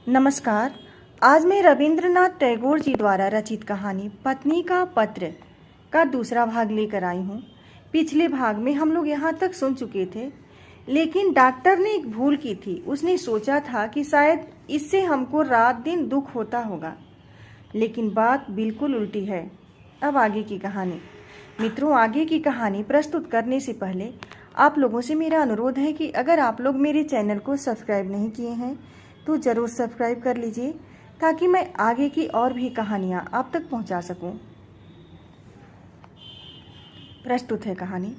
नमस्कार। आज मैं रविंद्रनाथ टैगोर जी द्वारा रचित कहानी पत्नी का पत्र का दूसरा भाग लेकर आई हूँ। पिछले भाग में हम लोग यहाँ तक सुन चुके थे, लेकिन डॉक्टर ने एक भूल की थी। उसने सोचा था कि शायद इससे हमको रात दिन दुख होता होगा, लेकिन बात बिल्कुल उल्टी है। अब आगे की कहानी। मित्रों, आगे की कहानी प्रस्तुत करने से पहले आप लोगों से मेरा अनुरोध है कि अगर आप लोग मेरे चैनल को सब्सक्राइब नहीं किए हैं तो ज़रूर सब्सक्राइब कर लीजिए, ताकि मैं आगे की और भी कहानियाँ आप तक पहुँचा सकूँ। प्रस्तुत है कहानी।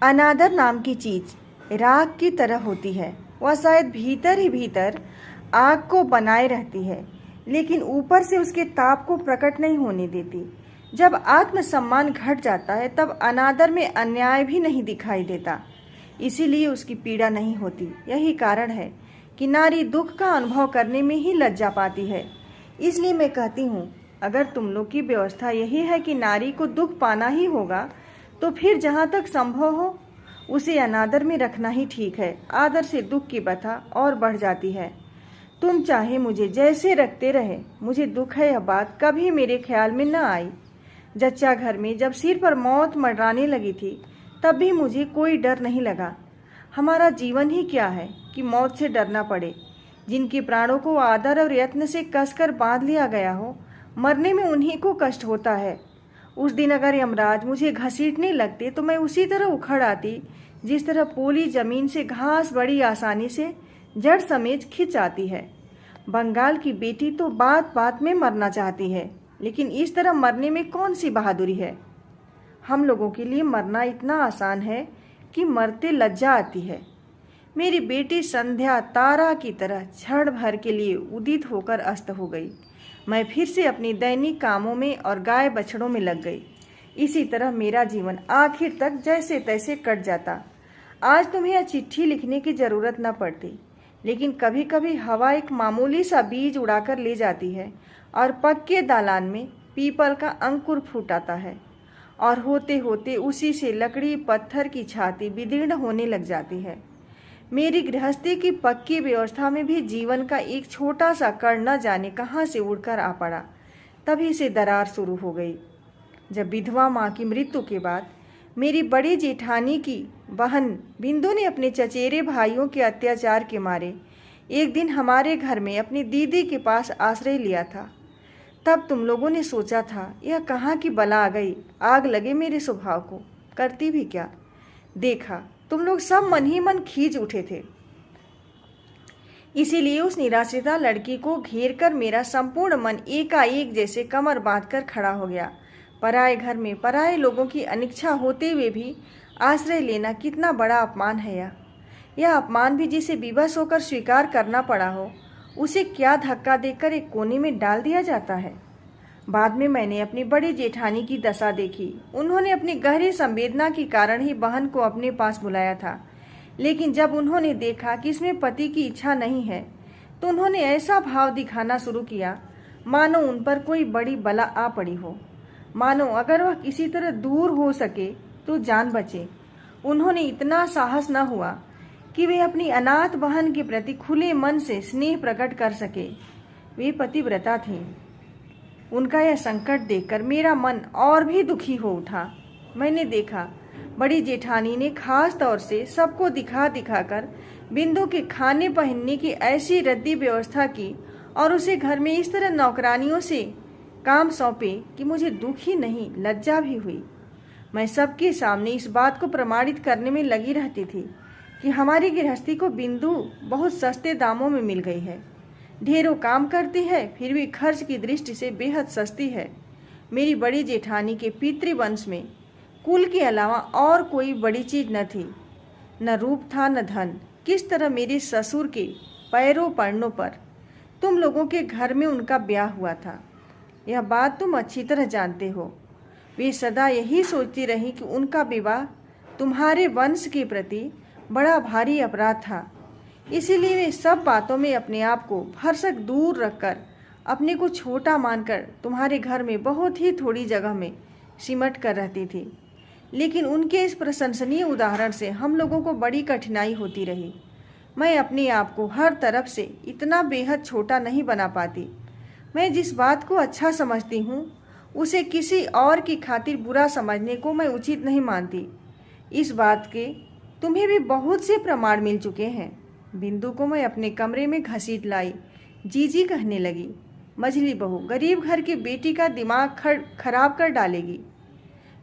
अनादर नाम की चीज़ राख की तरह होती है। वह शायद भीतर ही भीतर आग को बनाए रहती है, लेकिन ऊपर से उसके ताप को प्रकट नहीं होने देती। जब आत्मसम्मान घट जाता है तब अनादर में अन्याय भी नहीं दिखाई देता, इसीलिए उसकी पीड़ा नहीं होती। यही कारण है कि नारी दुख का अनुभव करने में ही लज्जा पाती है। इसलिए मैं कहती हूँ, अगर तुम लोग की व्यवस्था यही है कि नारी को दुख पाना ही होगा, तो फिर जहाँ तक संभव हो उसे अनादर में रखना ही ठीक है। आदर से दुख की व्यथा और बढ़ जाती है। तुम चाहे मुझे जैसे रखते रहे, मुझे दुख है यह बात कभी मेरे ख्याल में न आई। जच्चा घर में जब सिर पर मौत मंडराने लगी थी, तब भी मुझे कोई डर नहीं लगा। हमारा जीवन ही क्या है कि मौत से डरना पड़े। जिनके प्राणों को आदर और यत्न से कसकर बांध लिया गया हो, मरने में उन्हीं को कष्ट होता है। उस दिन अगर यमराज मुझे घसीटने लगते तो मैं उसी तरह उखड़ आती, जिस तरह पोली जमीन से घास बड़ी आसानी से जड़ समेत खिंच आती है। बंगाल की बेटी तो बात बात में मरना चाहती है, लेकिन इस तरह मरने में कौन सी बहादुरी है। हम लोगों के लिए मरना इतना आसान है कि मरते लज्जा आती है। मेरी बेटी संध्या तारा की तरह क्षण भर के लिए उदित होकर अस्त हो गई। मैं फिर से अपनी दैनिक कामों में और गाय बछड़ों में लग गई। इसी तरह मेरा जीवन आखिर तक जैसे तैसे कट जाता। आज तुम्हें यह चिट्ठी लिखने की जरूरत न पड़ती, लेकिन कभी कभी हवा एक मामूली सा बीज उड़ाकर ले जाती है और पक्के दालान में पीपल का अंकुर फूट आता है, और होते होते उसी से लकड़ी पत्थर की छाती विदीर्ण होने लग जाती है। मेरी गृहस्थी की पक्की व्यवस्था में भी जीवन का एक छोटा सा कण न जाने कहाँ से उड़कर आ पड़ा। तभी से दरार शुरू हो गई, जब विधवा माँ की मृत्यु के बाद मेरी बड़ी जेठानी की बहन बिंदु ने अपने चचेरे भाइयों के अत्याचार के मारे एक दिन हमारे घर में अपनी दीदी के पास आश्रय लिया था। तब तुम लोगों ने सोचा था यह कहाँ की बला आ गई, आग लगे मेरे स्वभाव को, करती भी क्या। देखा, तुम लोग सब मन ही मन खींच उठे थे। इसीलिए उस निराश्रिता लड़की को घेर कर मेरा संपूर्ण मन एकाएक जैसे कमर बांधकर खड़ा हो गया। पराए घर में पराए लोगों की अनिच्छा होते हुए भी आश्रय लेना कितना बड़ा अपमान है। यह अपमान भी जिसे विवश होकर स्वीकार करना पड़ा हो, उसे क्या धक्का देकर एक कोने में डाल दिया जाता है। बाद में मैंने अपनी बड़ी जेठानी की दशा देखी। उन्होंने अपनी गहरी संवेदना के कारण ही बहन को अपने पास बुलाया था, लेकिन जब उन्होंने देखा कि इसमें पति की इच्छा नहीं है, तो उन्होंने ऐसा भाव दिखाना शुरू किया मानो उन पर कोई बड़ी बला आ पड़ी हो, मानो अगर वह किसी तरह दूर हो सके तो जान बचे। उन्होंने इतना साहस न हुआ कि वे अपनी अनाथ बहन के प्रति खुले मन से स्नेह प्रकट कर सके। वे पतिव्रता थीं। उनका यह संकट देखकर मेरा मन और भी दुखी हो उठा। मैंने देखा बड़ी जेठानी ने खास तौर से सबको दिखा दिखाकर बिंदु के खाने पहनने की ऐसी रद्दी व्यवस्था की और उसे घर में इस तरह नौकरानियों से काम सौंपे कि मुझे दुख ही नहीं, लज्जा भी हुई। मैं सबके सामने इस बात को प्रमाणित करने में लगी रहती थी कि हमारी गृहस्थी को बिंदु बहुत सस्ते दामों में मिल गई है। ढेरों काम करती है, फिर भी खर्च की दृष्टि से बेहद सस्ती है। मेरी बड़ी जेठानी के पितृवंश में कुल के अलावा और कोई बड़ी चीज न थी, न रूप था न धन। किस तरह मेरे ससुर के पैरों पड़नों पर तुम लोगों के घर में उनका ब्याह हुआ था, यह बात तुम अच्छी तरह जानते हो। वे सदा यही सोचती रही कि उनका विवाह तुम्हारे वंश के प्रति बड़ा भारी अपराध था। इसीलिए वे सब बातों में अपने आप को भरसक दूर रखकर, अपने को छोटा मानकर तुम्हारे घर में बहुत ही थोड़ी जगह में सिमट कर रहती थी। लेकिन उनके इस प्रशंसनीय उदाहरण से हम लोगों को बड़ी कठिनाई होती रही। मैं अपने आप को हर तरफ से इतना बेहद छोटा नहीं बना पाती। मैं जिस बात को अच्छा समझती हूँ उसे किसी और की खातिर बुरा समझने को मैं उचित नहीं मानती। इस बात के तुम्हें भी बहुत से प्रमाण मिल चुके हैं। बिंदु को मैं अपने कमरे में घसीट लाई। जीजी कहने लगी, मझली बहू गरीब घर की बेटी का दिमाग खराब कर डालेगी।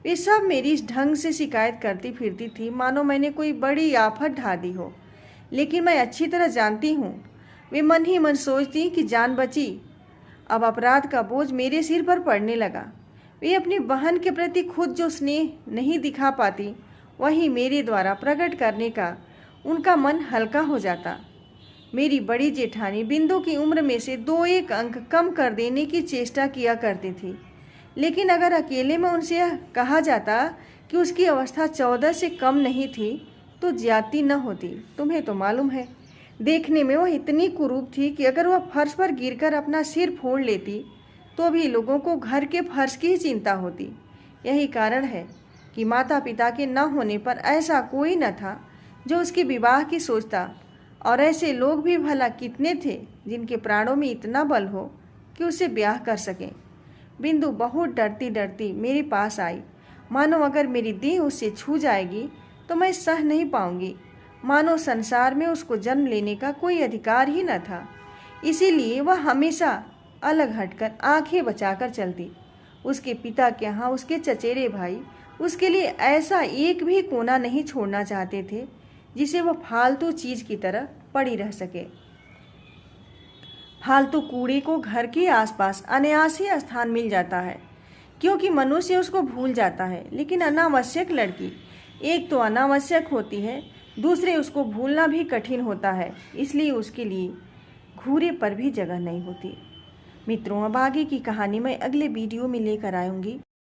वे सब मेरी इस ढंग से शिकायत करती फिरती थी मानो मैंने कोई बड़ी आफत ढा दी हो। लेकिन मैं अच्छी तरह जानती हूँ वे मन ही मन सोचती कि जान बची। अब अपराध का बोझ मेरे सिर पर पड़ने लगा। वे अपनी बहन के प्रति खुद जो स्नेह नहीं दिखा पाती वही मेरे द्वारा प्रकट करने का उनका मन हल्का हो जाता। मेरी बड़ी जेठानी बिंदु की उम्र में से 2-1 अंक कम कर देने की चेष्टा किया करती थी, लेकिन अगर अकेले में उनसे यह कहा जाता कि उसकी अवस्था 14 से कम नहीं थी तो ज्यादती न होती। तुम्हें तो मालूम है, देखने में वह इतनी कुरूप थी कि अगर वह फर्श पर गिरकर अपना सिर फोड़ लेती तो भी लोगों को घर के फर्श की ही चिंता होती। यही कारण है कि माता पिता के न होने पर ऐसा कोई न था जो उसके विवाह की सोचता, और ऐसे लोग भी भला कितने थे जिनके प्राणों में इतना बल हो कि उसे ब्याह कर सकें। बिंदु बहुत डरती डरती मेरे पास आई, मानो अगर मेरी देह उससे छू जाएगी तो मैं सह नहीं पाऊंगी, मानो संसार में उसको जन्म लेने का कोई अधिकार ही न था। इसीलिए वह हमेशा अलग हटकर आंखें बचाकर चलती। उसके पिता के यहाँ उसके चचेरे भाई उसके लिए ऐसा एक भी कोना नहीं छोड़ना चाहते थे जिसे वह फालतू चीज की तरह पड़ी रह सके। फालतू कूड़े को घर के आसपास अनायास ही स्थान मिल जाता है क्योंकि मनुष्य उसको भूल जाता है, लेकिन अनावश्यक लड़की एक तो अनावश्यक होती है, दूसरे उसको भूलना भी कठिन होता है, इसलिए उसके लिए घूरे पर भी जगह नहीं होती। मित्रों, अब आगे की कहानी मैं अगले वीडियो में लेकर आऊँगी।